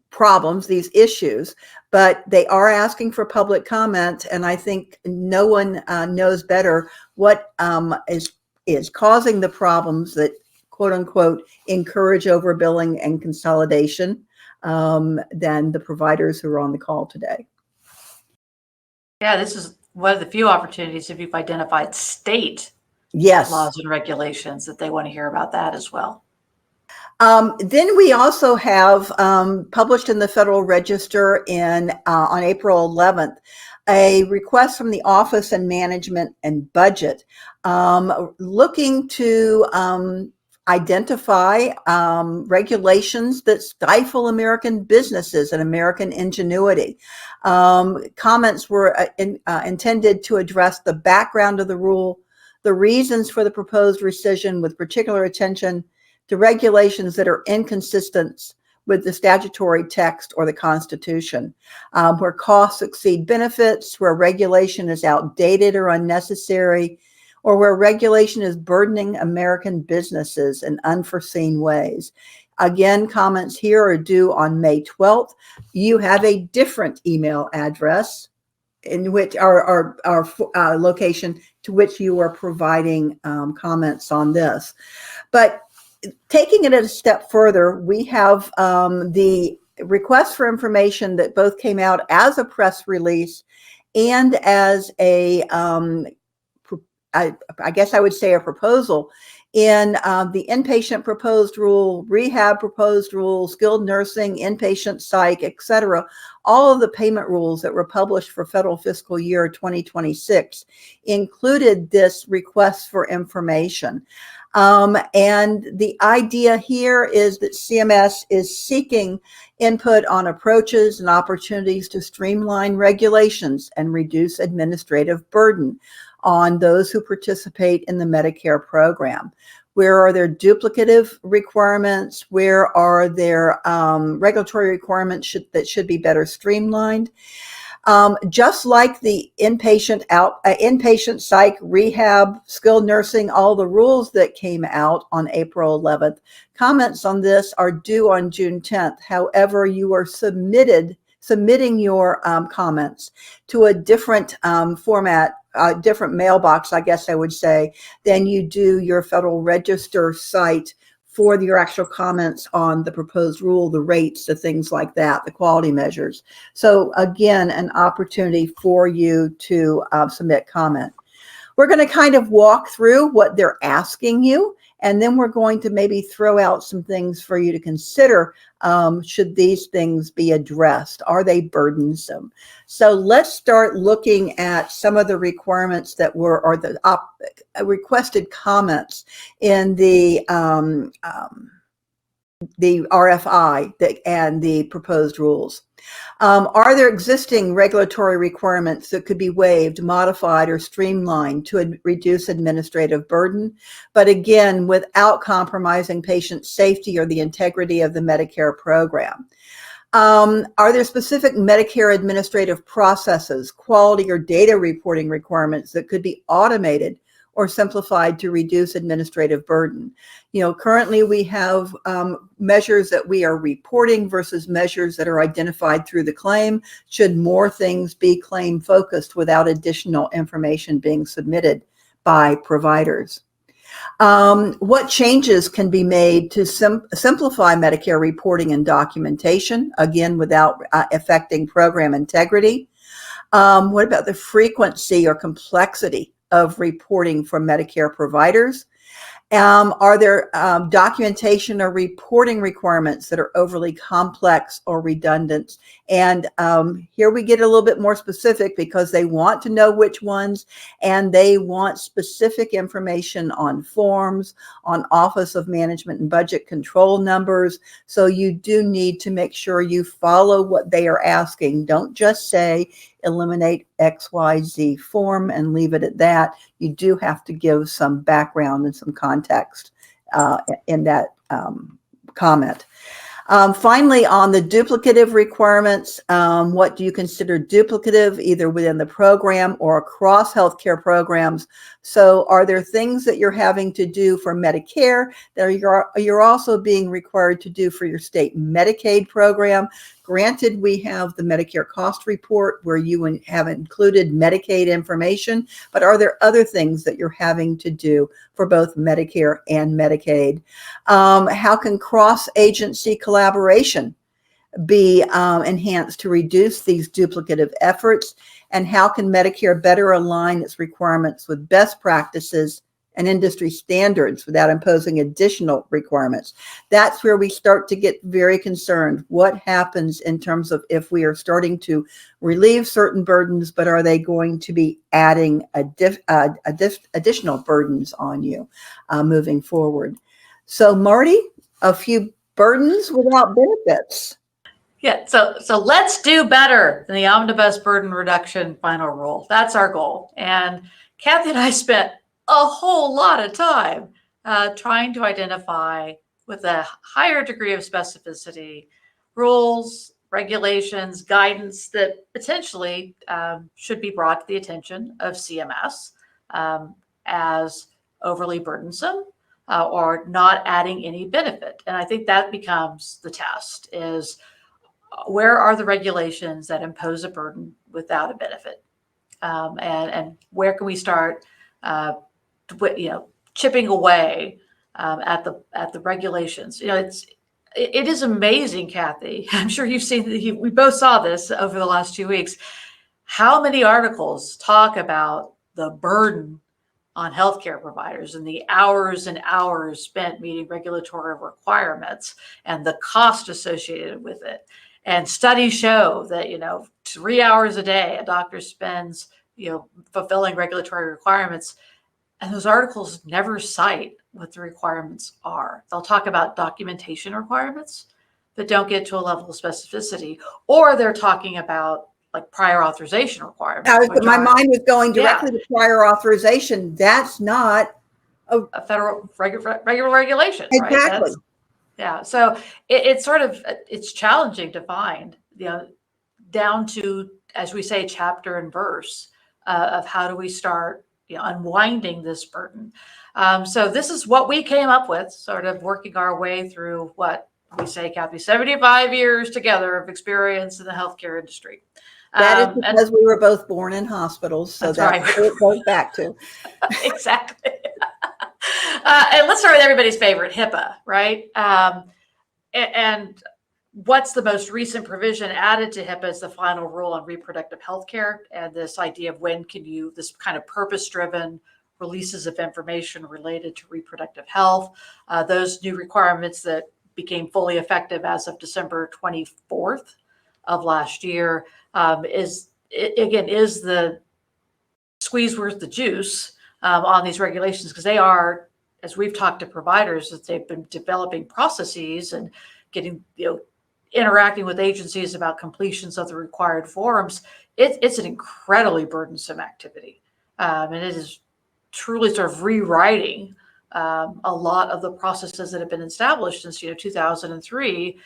Speaker 4: problems, these issues, but they are asking for public comment, and I think no one knows better what is causing the problems that, quote unquote, encourage overbilling and consolidation than the providers who are on the call today.
Speaker 3: Yeah, this is one of the few opportunities if you've identified state laws and regulations that they want to hear about that as well.
Speaker 4: Then we also have published in the Federal Register on April 11th, a request from the Office of Management and Budget looking to identify regulations that stifle American businesses and American ingenuity. Comments were intended to address the background of the rule, the reasons for the proposed rescission, with particular attention to regulations that are inconsistent with the statutory text or the Constitution, where costs exceed benefits, where regulation is outdated or unnecessary, or where regulation is burdening American businesses in unforeseen ways. Again, comments here are due on May 12th. You have a different email address in which our location to which you are providing comments on this. But taking it a step further, we have the request for information that both came out as a press release and as a I guess I would say a proposal in the inpatient proposed rule, rehab proposed rule, skilled nursing, inpatient psych, etc. All of the payment rules that were published for federal fiscal year 2026 included this request for information. And the idea here is that CMS is seeking input on approaches and opportunities to streamline regulations and reduce administrative burden on those who participate in the Medicare program. Where are there duplicative requirements? Where are there regulatory requirements that should be better streamlined? Just like the inpatient psych, rehab, skilled nursing, all the rules that came out on April 11th, comments on this are due on June 10th. However, you are submitting your comments to a different format, a different mailbox, I guess I would say, than you do your Federal Register site for your actual comments on the proposed rule, the rates, the things like that, the quality measures. So again, an opportunity for you to submit comment. We're going to kind of walk through what they're asking you And then we're going to maybe throw out some things for you to consider. Should these things be addressed? Are they burdensome? So let's start looking at some of the requirements that were, or the requested comments in the RFI and the proposed rules. Are there existing regulatory requirements that could be waived, modified, or streamlined to reduce administrative burden, but again, without compromising patient safety or the integrity of the Medicare program? Are there specific Medicare administrative processes, quality or data reporting requirements that could be automated or simplified to reduce administrative burden? Currently we have measures that we are reporting versus measures that are identified through the claim. Should more things be claim focused without additional information being submitted by providers? What changes can be made to simplify Medicare reporting and documentation, again, without affecting program integrity? What about the frequency or complexity of reporting from Medicare providers? Are there documentation or reporting requirements that are overly complex or redundant? And here we get a little bit more specific because they want to know which ones, and they want specific information on forms, on Office of Management and Budget Control numbers. So you do need to make sure you follow what they are asking. Don't just say, eliminate XYZ form and leave it at that. You do have to give some background and some context in that comment. Finally, on the duplicative requirements, what do you consider duplicative, either within the program or across healthcare programs? So are there things that you're having to do for Medicare that you're also being required to do for your state Medicaid program? Granted, we have the Medicare cost report where you have included Medicaid information, but are there other things that you're having to do for both Medicare and Medicaid? How can cross-agency collaboration be enhanced to reduce these duplicative efforts? And how can Medicare better align its requirements with best practices and industry standards without imposing additional requirements? That's where we start to get very concerned. What happens in terms of if we are starting to relieve certain burdens, but are they going to be adding additional burdens on you moving forward? So Martie, a few burdens without benefits.
Speaker 3: Yeah, so let's do better than the omnibus burden reduction final rule. That's our goal. And Kathy and I spent a whole lot of time trying to identify, with a higher degree of specificity, rules, regulations, guidance that potentially should be brought to the attention of CMS as overly burdensome or not adding any benefit. And I think that becomes the test, is where are the regulations that impose a burden without a benefit? And where can we start chipping away at the regulations? It is amazing, Kathy. I'm sure you've seen, we both saw this over the last 2 weeks, how many articles talk about the burden on healthcare providers and the hours and hours spent meeting regulatory requirements and the cost associated with it. And studies show that, 3 hours a day a doctor spends, fulfilling regulatory requirements. And those articles never cite what the requirements are. They'll talk about documentation requirements that don't get to a level of specificity, or they're talking about like prior authorization requirements.
Speaker 4: My mind was going directly to prior authorization. That's not
Speaker 3: a federal regular regulation,
Speaker 4: exactly.
Speaker 3: Right? So it's challenging to find, down to, as we say, chapter and verse of how do we start unwinding this burden. So this is what we came up with, sort of working our way through what we say, Kathy, 75 years together of experience in the healthcare industry.
Speaker 4: That is because we were both born in hospitals, so that's
Speaker 3: right.
Speaker 4: what it goes back to.
Speaker 3: Exactly. And let's start with everybody's favorite, HIPAA, right? And what's the most recent provision added to HIPAA is the final rule on reproductive health care, and this idea of when can you, this kind of purpose-driven releases of information related to reproductive health. Those new requirements that became fully effective as of December 24th of last year is the squeeze worth the juice on these regulations, because they are, as we've talked to providers, that they've been developing processes and getting, interacting with agencies about completions of the required forms. It's an incredibly burdensome activity. And it is truly sort of rewriting a lot of the processes that have been established since 2003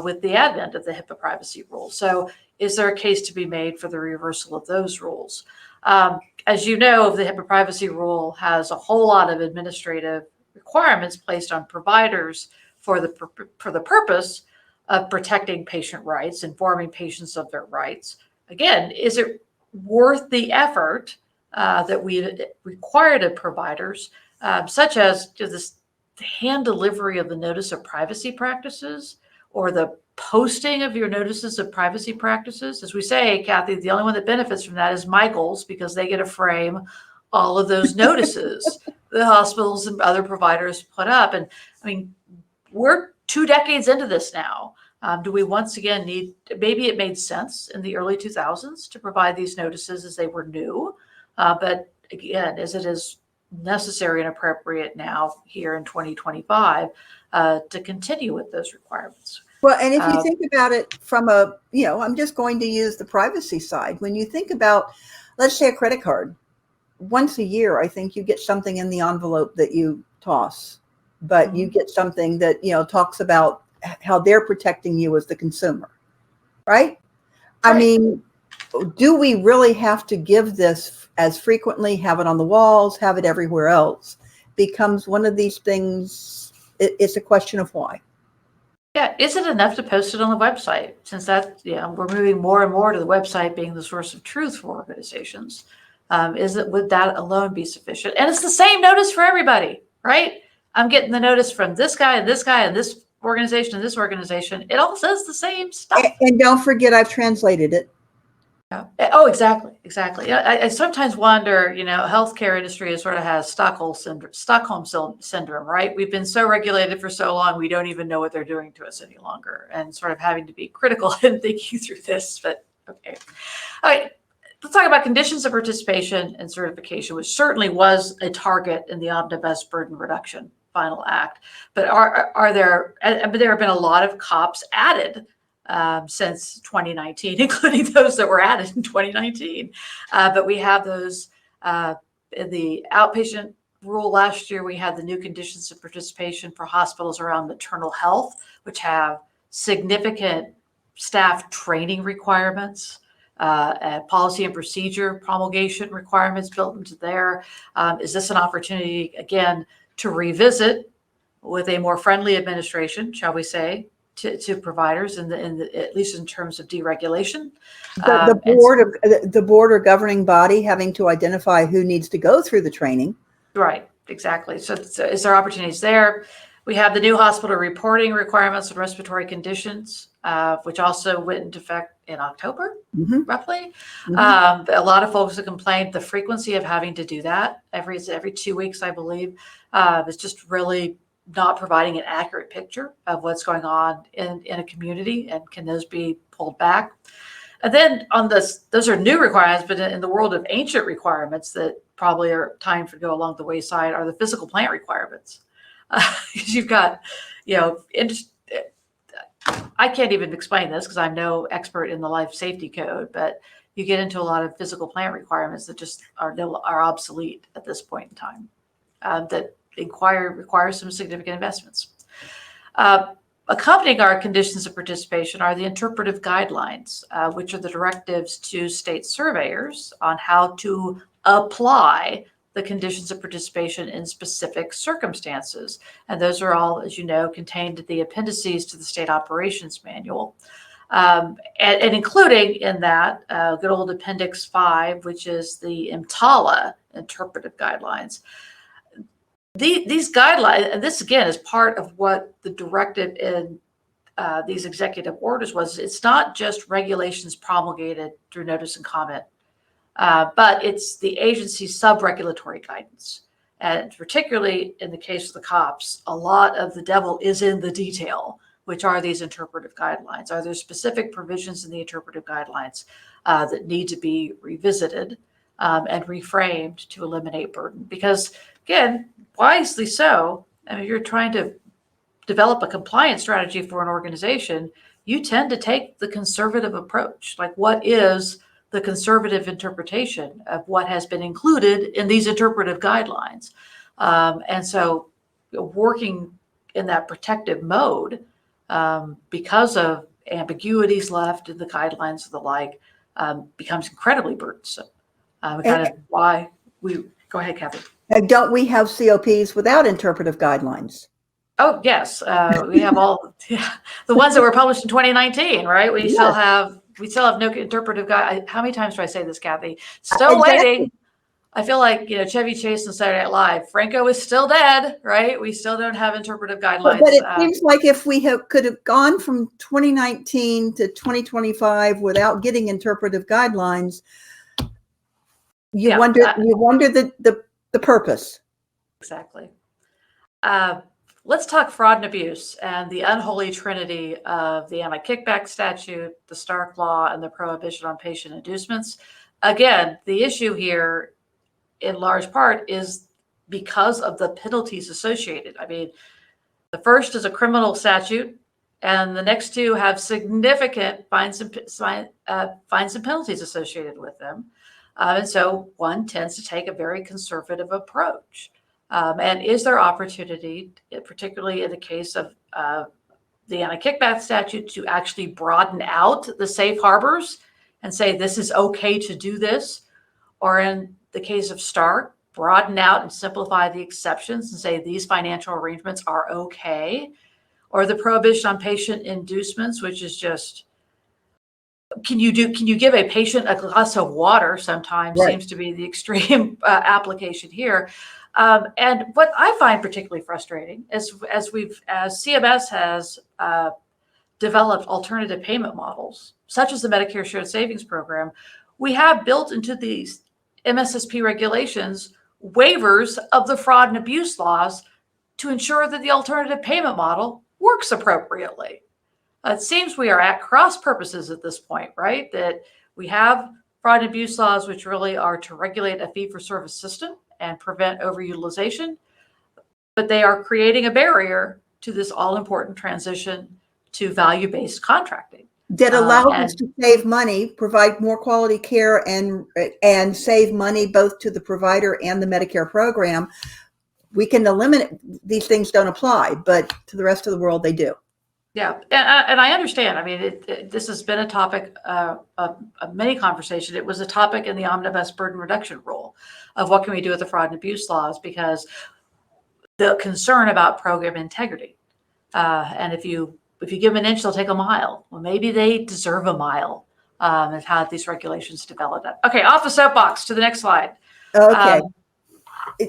Speaker 3: with the advent of the HIPAA privacy rule. So is there a case to be made for the reversal of those rules? As you know, the HIPAA privacy rule has a whole lot of administrative requirements placed on providers for the purpose of protecting patient rights, informing patients of their rights. Again, is it worth the effort that we require of providers, such as the hand delivery of the notice of privacy practices or the posting of your notices of privacy practices? As we say, Kathy, the only one that benefits from that is Michael's, because they get to frame all of those notices the hospitals and other providers put up. And I mean, we're 2 decades into this now. Do we once again need, maybe it made sense in the early 2000s to provide these notices as they were new, but again, as it is necessary and appropriate now here in 2025 to continue with those requirements.
Speaker 4: Well, and if you think about it from I'm just going to use the privacy side. When you think about, let's say, a credit card, once a year, I think you get something in the envelope that you toss, but you get something that, talks about how they're protecting you as the consumer, right? I mean, do we really have to give this as frequently, have it on the walls, have it everywhere else? Becomes one of these things, it's a question of why.
Speaker 3: Yeah, is it enough to post it on the website? Since that, we're moving more and more to the website being the source of truth for organizations. Would that alone be sufficient? And it's the same notice for everybody, right? I'm getting the notice from this guy and this guy and this organization and this organization. It all says the same stuff.
Speaker 4: And don't forget, I've translated it.
Speaker 3: Yeah. Oh, exactly. I sometimes wonder, healthcare industry sort of has Stockholm syndrome, right? We've been so regulated for so long, we don't even know what they're doing to us any longer, and sort of having to be critical and thinking through this. But okay, all right. Let's talk about conditions of participation and certification, which certainly was a target in the Omnibus Burden Reduction Final Act. But there have been a lot of COPs added since 2019, including those that were added in 2019. But we have those in the outpatient rule last year. We had the new conditions of participation for hospitals around maternal health, which have significant staff training requirements. Policy and procedure promulgation requirements built into there. Is this an opportunity, again, to revisit with a more friendly administration, shall we say, to providers, at least in terms of deregulation?
Speaker 4: The board or governing body having to identify who needs to go through the training.
Speaker 3: Right, exactly. So is there opportunities there? We have the new hospital reporting requirements on respiratory conditions, which also went into effect in October, roughly. A lot of folks have complained the frequency of having to do that every 2 weeks, I believe, is just really not providing an accurate picture of what's going on in a community, and can those be pulled back? And then those are new requirements, but in the world of ancient requirements that probably are time to go along the wayside are the physical plant requirements. You've got, I can't even explain this because I'm no expert in the life safety code, but you get into a lot of physical plant requirements that just are obsolete at this point in time, that require some significant investments. Accompanying our conditions of participation are the interpretive guidelines, which are the directives to state surveyors on how to apply the conditions of participation in specific circumstances. And those are all, as you know, contained in the appendices to the state operations manual. And including in that good old Appendix 5, which is the EMTALA interpretive guidelines. These guidelines, and this again is part of what the directive in these executive orders was. It's not just regulations promulgated through notice and comment. but it's the agency's sub-regulatory guidance. And particularly in the case of the cops, a lot of the devil is in the detail, which are these interpretive guidelines. Are there specific provisions in the interpretive guidelines that need to be revisited and reframed to eliminate burden? Because again, wisely so, I mean, you're trying to develop a compliance strategy for an organization, you tend to take the conservative approach. Like, what is the conservative interpretation of what has been included in these interpretive guidelines? And so working in that protective mode, because of ambiguities left in the guidelines and the like, becomes incredibly burdensome. Kind of why we go ahead, Kathy.
Speaker 4: Don't we have COPs without interpretive guidelines?
Speaker 3: Oh, yes. We have all the ones that were published in 2019, right? We still have no interpretive guide. How many times do I say this, Kathy? Still waiting. I feel like, Chevy Chase and Saturday Night Live, Franco is still dead, right? We still don't have interpretive guidelines.
Speaker 4: But it seems like if we could have gone from 2019 to 2025 without getting interpretive guidelines, you wonder the purpose.
Speaker 3: Exactly. Let's talk fraud and abuse and the unholy trinity of the anti-kickback statute, the Stark Law, and the prohibition on patient inducements. Again, the issue here in large part is because of the penalties associated. I mean, the first is a criminal statute, and the next two have significant fines and penalties associated with them. And so one tends to take a very conservative approach. And is there opportunity, particularly in the case of the anti-kickback statute, to actually broaden out the safe harbors and say this is okay to do this? Or in the case of Stark, broaden out and simplify the exceptions and say these financial arrangements are okay? Or the prohibition on patient inducements, which is just, can you give a patient a glass of water sometimes, seems to be the extreme application here. And what I find particularly frustrating is as CMS has developed alternative payment models, such as the Medicare Shared Savings Program, we have built into these MSSP regulations waivers of the fraud and abuse laws to ensure that the alternative payment model works appropriately. It seems we are at cross purposes at this point, right? That we have fraud and abuse laws, which really are to regulate a fee-for-service system and prevent overutilization, but they are creating a barrier to this all-important transition to value-based contracting.
Speaker 4: That allows us to save money, provide more quality care, and save money both to the provider and the Medicare program. We can eliminate, these things don't apply, but to the rest of the world, they do.
Speaker 3: Yeah, and I understand. I mean, this has been a topic of many conversations. It was a topic in the omnibus burden reduction rule of what can we do with the fraud and abuse laws, because the concern about program integrity. And if you give them an inch, they'll take a mile. Well, maybe they deserve a mile. Of how these regulations develop that. Okay, off the soapbox to the next slide.
Speaker 4: Okay,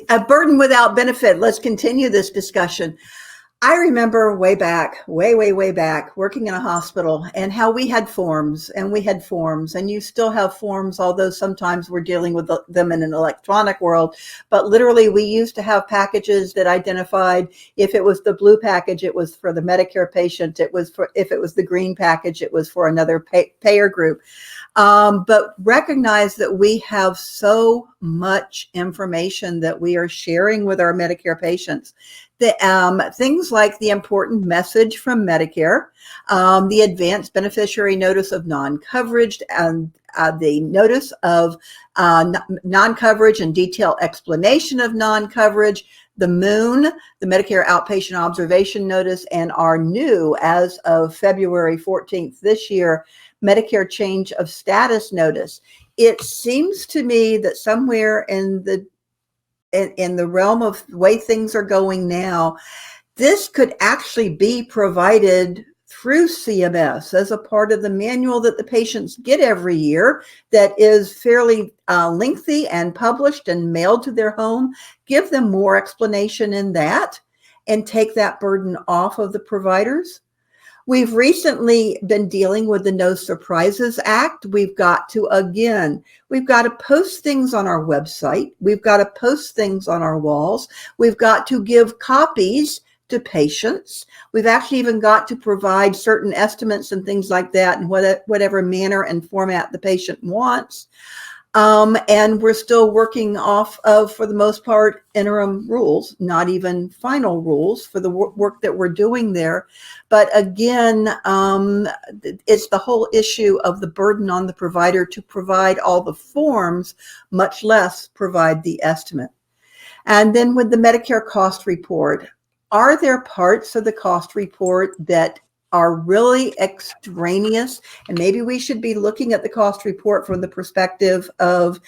Speaker 4: a burden without benefit. Let's continue this discussion. I remember way back, way back, working in a hospital and how we had forms and you still have forms, although sometimes we're dealing with them in an electronic world. But literally, we used to have packages that identified if it was the blue package, it was for the Medicare patient. If it was the green package, it was for another payer group. But recognize that we have so much information that we are sharing with our Medicare patients. Things like the important message from Medicare, the advanced beneficiary notice of non-coverage, and the notice of non-coverage and detailed explanation of non-coverage, the MOON, the Medicare Outpatient Observation Notice, and our new, as of February 14th this year, Medicare Change of Status Notice. It seems to me that somewhere in the realm of the way things are going now, this could actually be provided through CMS as a part of the manual that the patients get every year that is fairly lengthy and published and mailed to their home. Give them more explanation in that and take that burden off of the providers. We've recently been dealing with the No Surprises Act. We've got to post things on our website. We've got to post things on our walls. We've got to give copies to patients. We've actually even got to provide certain estimates and things like that in whatever manner and format the patient wants. And we're still working off of, for the most part, interim rules, not even final rules for the work that we're doing there. But again, it's the whole issue of the burden on the provider to provide all the forms, much less provide the estimate. And then with the Medicare cost report, are there parts of the cost report that are really extraneous? And maybe we should be looking at the cost report from the perspective of,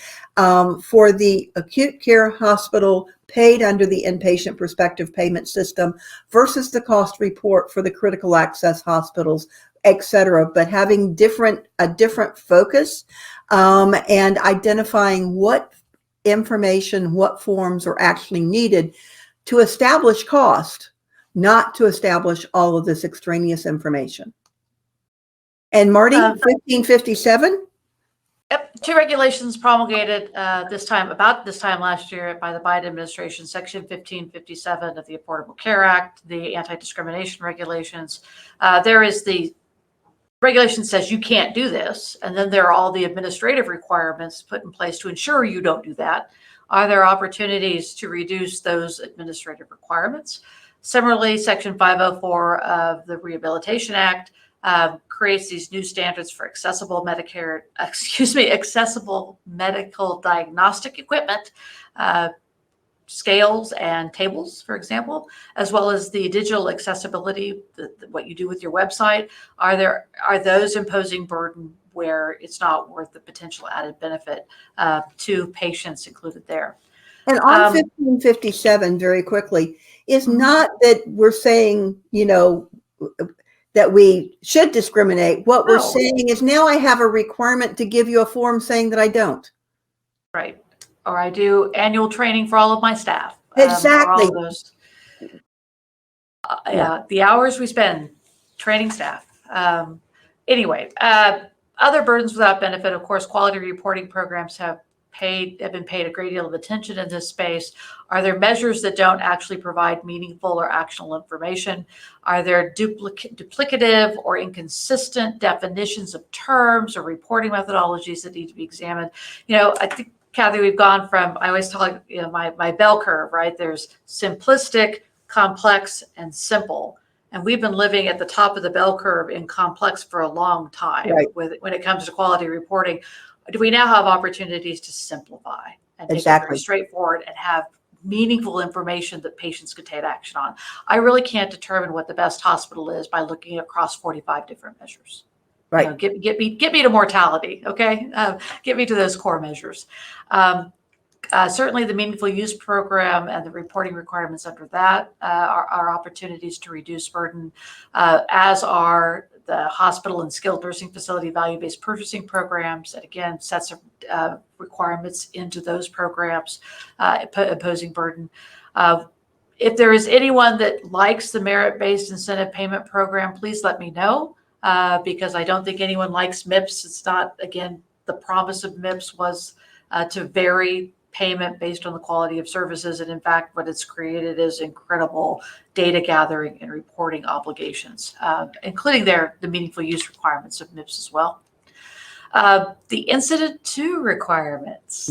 Speaker 4: for the acute care hospital paid under the Inpatient Prospective Payment System versus the cost report for the critical access hospitals, et cetera, but having a different focus, and identifying what information, what forms are actually needed to establish cost, not to establish all of this extraneous information. And Martie, 1557?
Speaker 3: Yep, 2 regulations promulgated about this time last year by the Biden administration, Section 1557 of the Affordable Care Act, the anti-discrimination regulations. There is the regulation says you can't do this, and then there are all the administrative requirements put in place to ensure you don't do that. Are there opportunities to reduce those administrative requirements? Similarly, Section 504 of the Rehabilitation Act creates these new standards for accessible medical diagnostic equipment, scales and tables, for example, as well as the digital accessibility, what you do with your website. Are those imposing burden where it's not worth the potential added benefit to patients included there?
Speaker 4: And on 1557, very quickly, is not that we're saying, that we should discriminate. What we're saying is now I have a requirement to give you a form saying that I don't.
Speaker 3: Right. Or I do annual training for all of my staff.
Speaker 4: Exactly.
Speaker 3: All of those. The hours we spend training staff. Anyway, other burdens without benefit, of course, quality reporting programs have been paid a great deal of attention in this space. Are there measures that don't actually provide meaningful or actionable information? Are there duplicative or inconsistent definitions of terms or reporting methodologies that need to be examined? I think, Kathy, we've gone from, I always talk, my bell curve, right? There's simplistic, complex, and simple. And we've been living at the top of the bell curve in complex for a long time, right, when it comes to quality reporting. Do we now have opportunities to simplify and make it very straightforward and have meaningful information that patients could take action on? I really can't determine what the best hospital is by looking across 45 different measures. Right. Get me to mortality. Okay. Get me to those core measures. Certainly the meaningful use program and the reporting requirements under that are opportunities to reduce burden, as are the hospital and skilled nursing facility value-based purchasing programs. And again, sets of requirements into those programs, imposing burden. If there is anyone that likes the merit-based incentive payment program, please let me know, because I don't think anyone likes MIPS. It's not, again, the promise of MIPS was to vary payment based on the quality of services. And in fact, what it's created is incredible data gathering and reporting obligations, including the meaningful use requirements of MIPS as well. The incident to requirements,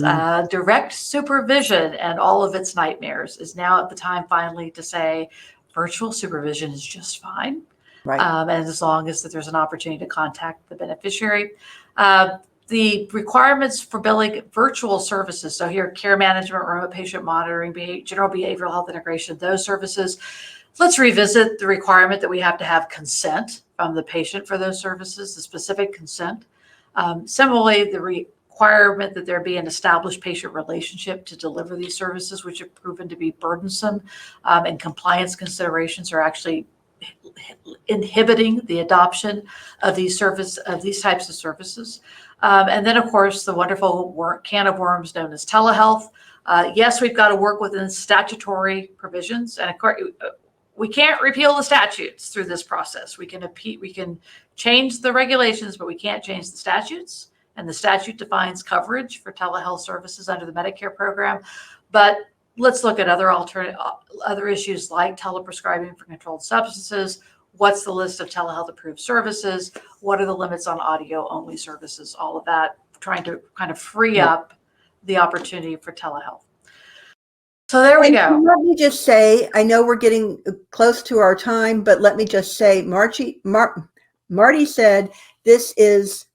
Speaker 3: direct supervision and all of its nightmares is now at the time finally to say virtual supervision is just fine. Right. And as long as that there's an opportunity to contact the beneficiary. The requirements for billing virtual services, so here, care management, remote patient monitoring, general behavioral health integration, those services. Let's revisit the requirement that we have to have consent from the patient for those services, the specific consent. Similarly, the requirement that there be an established patient relationship to deliver these services, which have proven to be burdensome, and compliance considerations are actually inhibiting the adoption of these types of services. And then, of course, the wonderful can of worms known as telehealth. Yes, we've got to work within statutory provisions. And of course, we can't repeal the statutes through this process. We can change the regulations, but we can't change the statutes. And the statute defines coverage for telehealth services under the Medicare program. But let's look at other issues like teleprescribing for controlled substances. What's the list of telehealth approved services? What are the limits on audio only services? All of that, trying to kind of free up the opportunity for telehealth. So there we go.
Speaker 4: Let me just say, I know we're getting close to our time, but let me just say, Martie said this is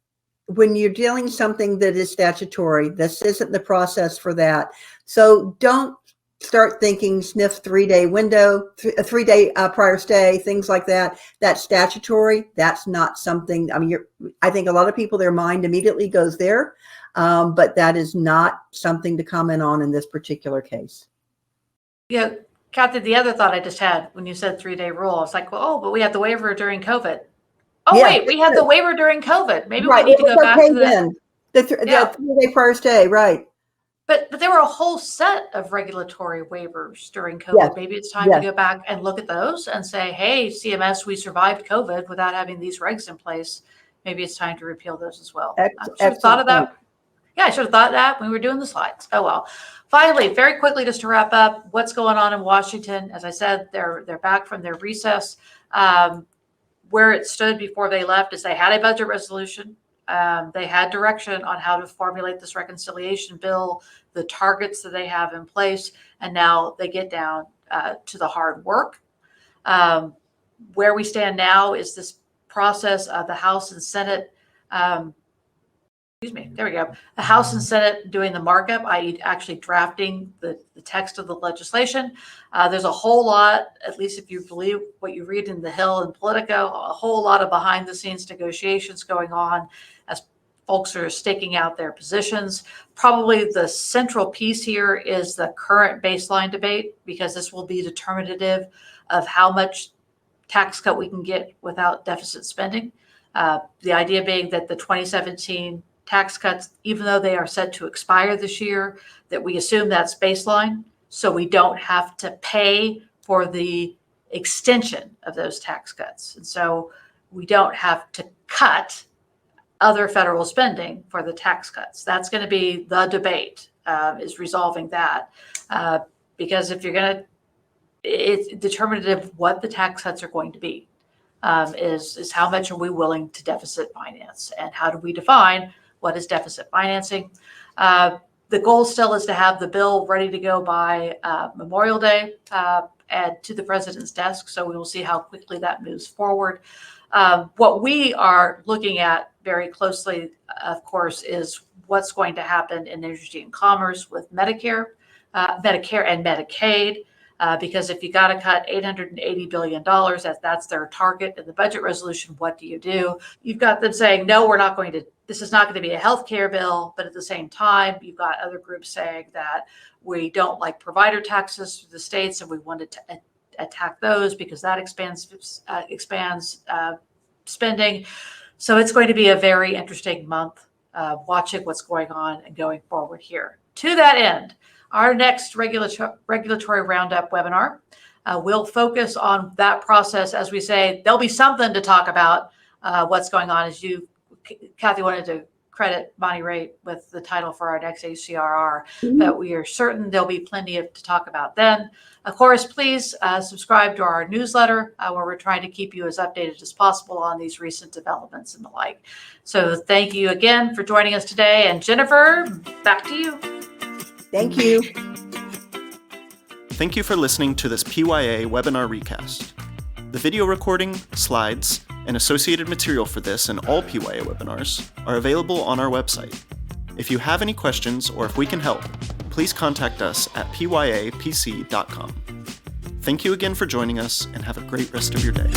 Speaker 4: when you're dealing something that is statutory. This isn't the process for that. So don't start thinking sniff 3-day window, a 3-day prior stay, things like that. That's statutory. That's not something, I mean, I think a lot of people, their mind immediately goes there, but that is not something to comment on in this particular case.
Speaker 3: Yeah, Kathy, the other thought I just had when you said 3-day rule, I was like, well, but we had the waiver during COVID. Oh, yeah, wait, we had the waiver during COVID. Maybe we need to go back to that.
Speaker 4: The 3-day prior stay, right.
Speaker 3: But there were a whole set of regulatory waivers during COVID. Yes. Maybe it's time to go back and look at those and say, hey, CMS, we survived COVID without having these regs in place. Maybe it's time to repeal those as well. I should have thought of that. Yeah, I should have thought of that when we were doing the slides. Oh, well. Finally, very quickly, just to wrap up, what's going on in Washington? As I said, they're back from their recess. Where it stood before they left is they had a budget resolution. They had direction on how to formulate this reconciliation bill, the targets that they have in place, and now they get down to the hard work. Where we stand now is this process of the House and Senate. There we go. The House and Senate doing the markup, i.e. actually drafting the text of the legislation. There's a whole lot, at least if you believe what you read in The Hill and Politico, a whole lot of behind the scenes negotiations going on as folks are staking out their positions. Probably the central piece here is the current baseline debate, because this will be determinative of how much tax cut we can get without deficit spending. The idea being that the 2017 tax cuts, even though they are set to expire this year, that we assume that's baseline, so we don't have to pay for the extension of those tax cuts. And so we don't have to cut other federal spending for the tax cuts. That's going to be the debate, is resolving that. Because if you're going to, it's determinative what the tax cuts are going to be, is how much are we willing to deficit finance, and how do we define what is deficit financing. The goal still is to have the bill ready to go by Memorial Day and to the president's desk. So we will see how quickly that moves forward. What we are looking at very closely, of course, is what's going to happen in Energy and Commerce with Medicare and Medicaid. Because if you got to cut $880 billion, that's their target in the budget resolution, what do you do? You've got them saying, no, we're not going to, this is not going to be a health care bill. But at the same time, you've got other groups saying that we don't like provider taxes to the states, and we wanted to attack those because that expands spending. So it's going to be a very interesting month watching what's going on and going forward here. To that end, our next regulatory roundup webinar will focus on that process. As we say, there'll be something to talk about what's going on. As Kathy wanted to credit Bonnie Reep with the title for our next HCRR, but we are certain there'll be plenty to talk about then. Of course, please subscribe to our newsletter where we're trying to keep you as updated as possible on these recent developments and the like. So thank you again for joining us today. And Jennifer, back to you.
Speaker 4: Thank you.
Speaker 1: Thank you for listening to this PYA webinar recast. The video recording, slides, and associated material for this and all PYA webinars are available on our website. If you have any questions or if we can help, please contact us at pyapc.com. Thank you again for joining us, and have a great rest of your day.